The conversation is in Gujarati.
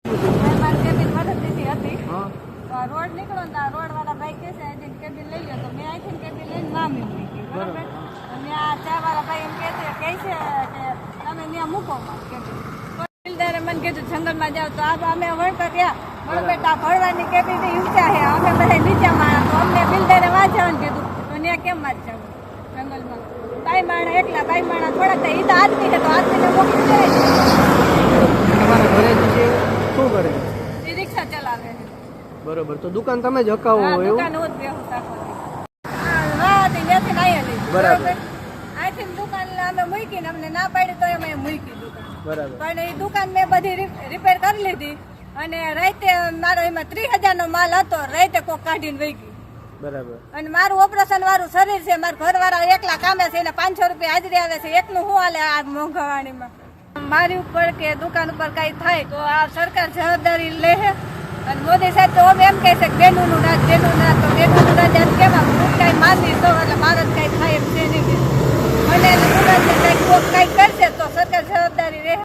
મારી કેબિન મદદથી હતી. રોડ નીકળો ને રોડ વાળા ભાઈ કહે છે અહીંથી કેબિન લઈ લો, તો મેં અહીંથી કેબિન લઈને મામી મૂકી. બરોબર, અને આ ચા વાળા ભાઈ એમ કહે છે કે તમે ત્યાં મૂકો કેબિન. બિલ્ડરે મને કીધું જંગલમાં જાવ, તો અમે વળતા ત્યાં બરોબર, આ ભરવાની કેબિન ઊંચા છે, અમે બધા નીચે માણસ, તો અમને બિલ્ડરે વાંચવાનું કીધું, તો ત્યાં કેમ વાંચવું જંગલમાં? બાઈ માણા એકલા, બાઈ માણા થોડાક થાય, એ તો આદમી છે, તો આદમીને મોકલી જાય. તમારા ઘરે શું કરે? એ રિક્ષા ચલાવે છે. બરોબર, તો દુકાન તમે જ હકાવો એવું? દુકાન હું જ બેહું રાખવાની. ત્યાંથી અહીંયા લઈ. બરાબર, અહીંથી દુકાન અમે મૂકીને અમને ના પાડી તો અમે મૂકી દુકાન. બરાબર, પણ એ દુકાન મેં બધી રિપેર કરી લીધી, અને રાતે મારો એમાં 30,000 નો માલ હતો, રાતે કોક કાઢીને વહી ગઈ. બરાબર, અને મારું ઓપરેશન વાળું શરીર છે, મારા ઘરવાળા એકલા કામે છે, એને 500 રૂપિયા હાજરી આવે છે, એકનું શું હાલે આ મોંઘવારીમાં? મારી ઉપર કે દુકાન ઉપર કઈ થાય તો આ સરકાર જવાબદારી લે. અને મોદી સાહેબ તો એમ કહે છે કે બેનુનું રાજ, બેનું રાજ, તો બેનુનું રાજ એમ કેવા હું કઈ માનવી તો એટલે મારે કઈ થાય એમ છે નહીં. મને કઈ